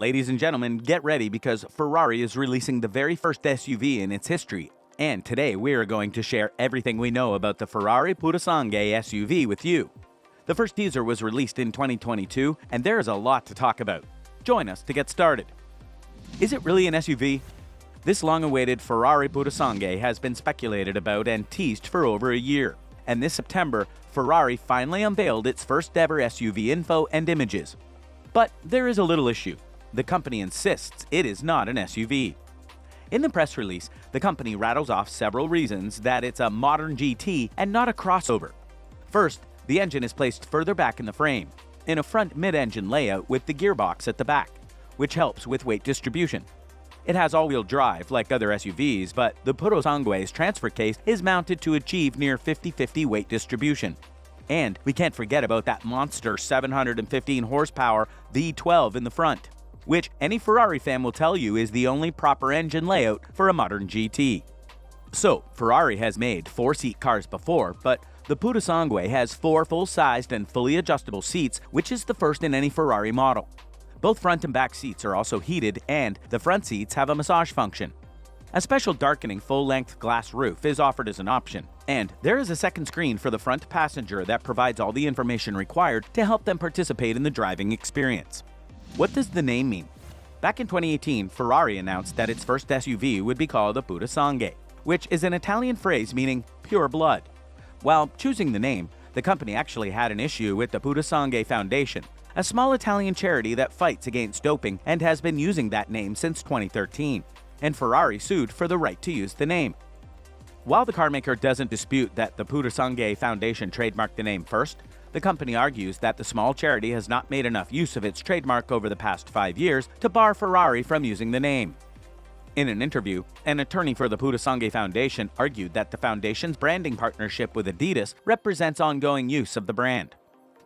Ladies and gentlemen, get ready because Ferrari is releasing the very first SUV in its history. And today we are going to share everything we know about the Ferrari Purosangue SUV with you. The first teaser was released in 2022, and there is a lot to talk about. Join us to get started. Is it really an SUV? This long-awaited Ferrari Purosangue has been speculated about and teased for over a year. And this September, Ferrari finally unveiled its first ever SUV info and images. But there is a little issue. The company insists it is not an SUV. In the press release, the company rattles off several reasons that it's a modern GT and not a crossover. First, the engine is placed further back in the frame, in a front mid-engine layout with the gearbox at the back, which helps with weight distribution. It has all-wheel drive like other SUVs, but the Purosangue's transfer case is mounted to achieve near 50-50 weight distribution. And we can't forget about that monster 715 horsepower V12 in the front, which any Ferrari fan will tell you is the only proper engine layout for a modern GT. So, Ferrari has made 4-seat cars before, but the Purosangue has 4 full-sized and fully adjustable seats, which is the first in any Ferrari model. Both front and back seats are also heated, and the front seats have a massage function. A special darkening full-length glass roof is offered as an option, and there is a second screen for the front passenger that provides all the information required to help them participate in the driving experience. What does the name mean? Back in 2018, Ferrari announced that its first SUV would be called a Purosangue, which is an Italian phrase meaning pure blood. While choosing the name, the company actually had an issue with the Purosangue Foundation, a small Italian charity that fights against doping and has been using that name since 2013, and Ferrari sued for the right to use the name. While the carmaker doesn't dispute that the Purosangue Foundation trademarked the name first, the company argues that the small charity has not made enough use of its trademark over the past 5 years to bar Ferrari from using the name. In an interview, an attorney for the Purosangue Foundation argued that the foundation's branding partnership with Adidas represents ongoing use of the brand.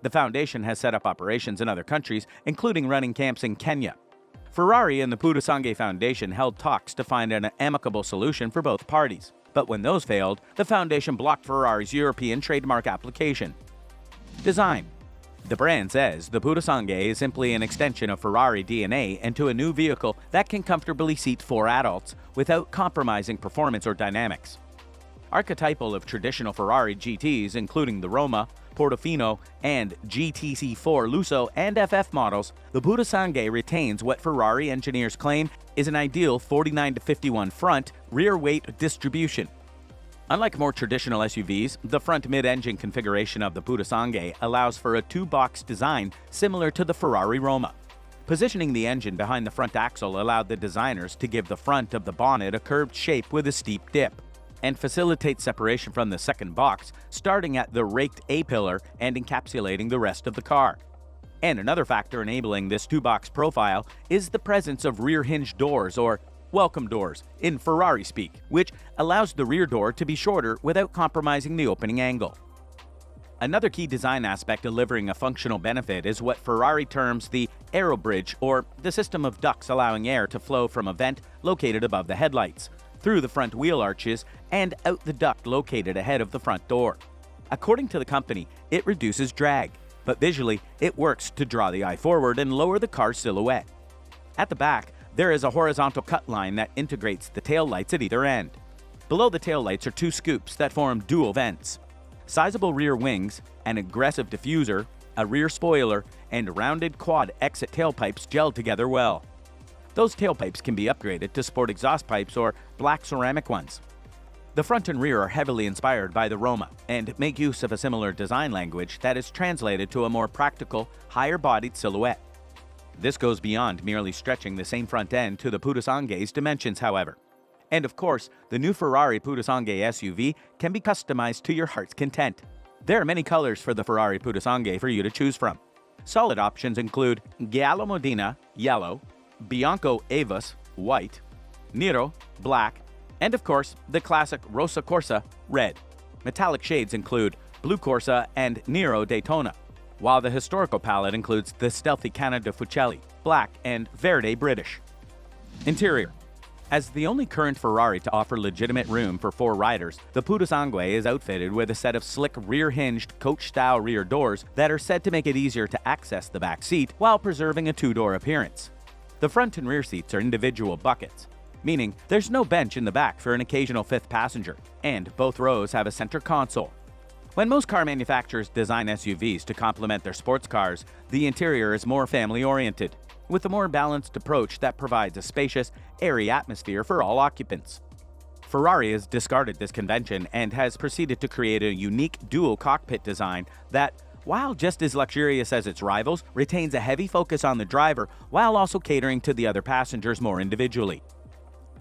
The foundation has set up operations in other countries, including running camps in Kenya. Ferrari and the Purosangue Foundation held talks to find an amicable solution for both parties, but when those failed, the foundation blocked Ferrari's European trademark application. Design. The brand says the Purosangue is simply an extension of Ferrari DNA into a new vehicle that can comfortably seat 4 adults without compromising performance or dynamics. Archetypal of traditional Ferrari GTs including the Roma, Portofino, and GTC4 Lusso and FF models, the Purosangue retains what Ferrari engineers claim is an ideal 49-51 front rear weight distribution. Unlike more traditional SUVs, the front mid-engine configuration of the Purosangue allows for a 2-box design similar to the Ferrari Roma. Positioning the engine behind the front axle allowed the designers to give the front of the bonnet a curved shape with a steep dip, and facilitate separation from the second box, starting at the raked A-pillar and encapsulating the rest of the car. And another factor enabling this 2-box profile is the presence of rear hinge doors, or welcome doors in Ferrari speak, which allows the rear door to be shorter without compromising the opening angle. Another key design aspect delivering a functional benefit is what Ferrari terms the aerobridge, or the system of ducts allowing air to flow from a vent located above the headlights, through the front wheel arches, and out the duct located ahead of the front door. According to the company, it reduces drag, but visually it works to draw the eye forward and lower the car's silhouette. At the back, there is a horizontal cut line that integrates the taillights at either end. Below the taillights are 2 scoops that form dual vents. Sizable rear wings, an aggressive diffuser, a rear spoiler, and rounded quad exit tailpipes gel together well. Those tailpipes can be upgraded to sport exhaust pipes or black ceramic ones. The front and rear are heavily inspired by the Roma and make use of a similar design language that is translated to a more practical, higher-bodied silhouette. This goes beyond merely stretching the same front end to the Purosangue's dimensions, however. And of course, the new Ferrari Purosangue SUV can be customized to your heart's content. There are many colors for the Ferrari Purosangue for you to choose from. Solid options include Giallo Modena, yellow, Bianco Avis, white, Nero, black, and of course, the classic Rosa Corsa, red. Metallic shades include Blue Corsa and Nero Daytona, while the historical palette includes the stealthy Canada Fuccelli, black, and Verde British. Interior. As the only current Ferrari to offer legitimate room for 4 riders, the Purosangue is outfitted with a set of slick rear-hinged coach-style rear doors that are said to make it easier to access the back seat while preserving a 2-door appearance. The front and rear seats are individual buckets, meaning there's no bench in the back for an occasional fifth passenger, and both rows have a center console. When most car manufacturers design SUVs to complement their sports cars, the interior is more family-oriented, with a more balanced approach that provides a spacious, airy atmosphere for all occupants. Ferrari has discarded this convention and has proceeded to create a unique dual cockpit design that, while just as luxurious as its rivals, retains a heavy focus on the driver while also catering to the other passengers more individually.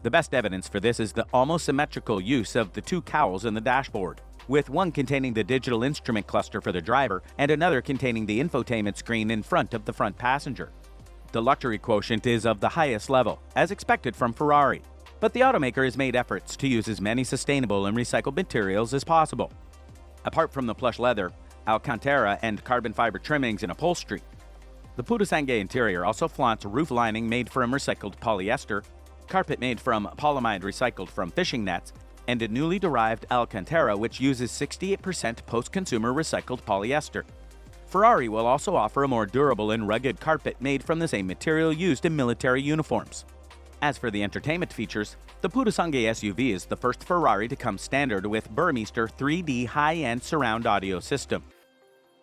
The best evidence for this is the almost symmetrical use of the two cowls in the dashboard, with one containing the digital instrument cluster for the driver and another containing the infotainment screen in front of the front passenger. The luxury quotient is of the highest level, as expected from Ferrari, but the automaker has made efforts to use as many sustainable and recycled materials as possible. Apart from the plush leather, Alcantara, and carbon fiber trimmings and upholstery, the Purosangue interior also flaunts a roof lining made from recycled polyester, carpet made from polyamide recycled from fishing nets, and a newly derived Alcantara which uses 68% post-consumer recycled polyester. Ferrari will also offer a more durable and rugged carpet made from the same material used in military uniforms. As for the entertainment features, the Purosangue SUV is the first Ferrari to come standard with Burmester 3D high-end surround audio system.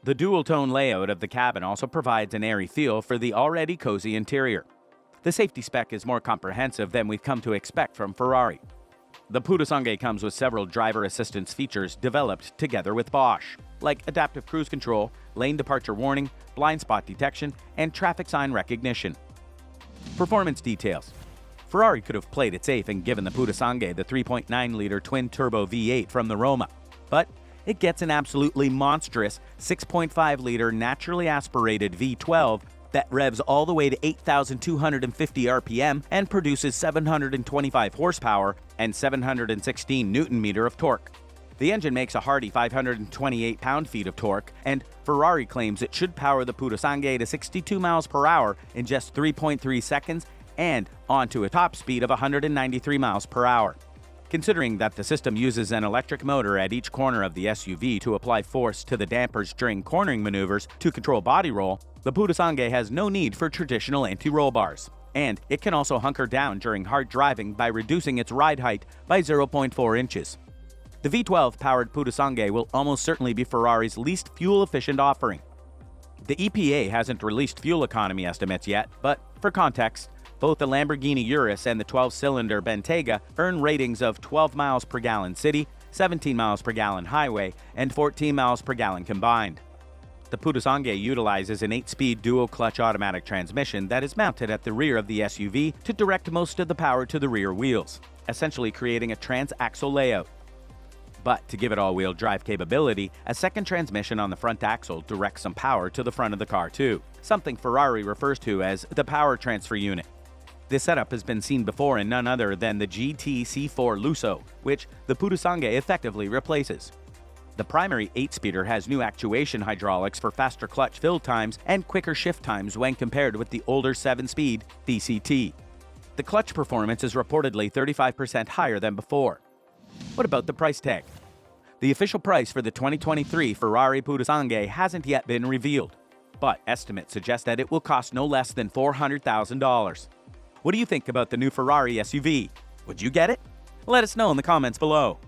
The dual-tone layout of the cabin also provides an airy feel for the already cozy interior. The safety spec is more comprehensive than we've come to expect from Ferrari. The Purosangue comes with several driver assistance features developed together with Bosch, like adaptive cruise control, lane departure warning, blind spot detection, and traffic sign recognition. Performance details. Ferrari could have played it safe and given the Purosangue the 3.9-liter twin-turbo V8 from the Roma, but it gets an absolutely monstrous 6.5-liter naturally aspirated V12 that revs all the way to 8,250 RPM and produces 725 horsepower and 716 Newton-meter of torque. The engine makes a hearty 528 pound-feet of torque, and Ferrari claims it should power the Purosangue to 62 miles per hour in just 3.3 seconds and onto a top speed of 193 miles per hour. Considering that the system uses an electric motor at each corner of the SUV to apply force to the dampers during cornering maneuvers to control body roll, the Purosangue has no need for traditional anti-roll bars, and it can also hunker down during hard driving by reducing its ride height by 0.4 inches. The V12-powered Purosangue will almost certainly be Ferrari's least fuel-efficient offering. The EPA hasn't released fuel economy estimates yet, but for context, both the Lamborghini Urus and the 12-cylinder Bentayga earn ratings of 12 miles per gallon city, 17 miles per gallon highway, and 14 miles per gallon combined. The Purosangue utilizes an 8-speed dual-clutch automatic transmission that is mounted at the rear of the SUV to direct most of the power to the rear wheels, essentially creating a transaxle layout. But to give it all-wheel drive capability, a second transmission on the front axle directs some power to the front of the car too, something Ferrari refers to as the power transfer unit. This setup has been seen before in none other than the GT C4 Lusso, which the Purosangue effectively replaces. The primary 8-speeder has new actuation hydraulics for faster clutch fill times and quicker shift times when compared with the older 7-speed DCT. The clutch performance is reportedly 35% higher than before. What about the price tag? The official price for the 2023 Ferrari Purosangue hasn't yet been revealed, but estimates suggest that it will cost no less than $400,000. What do you think about the new Ferrari SUV? Would you get it? Let us know in the comments below.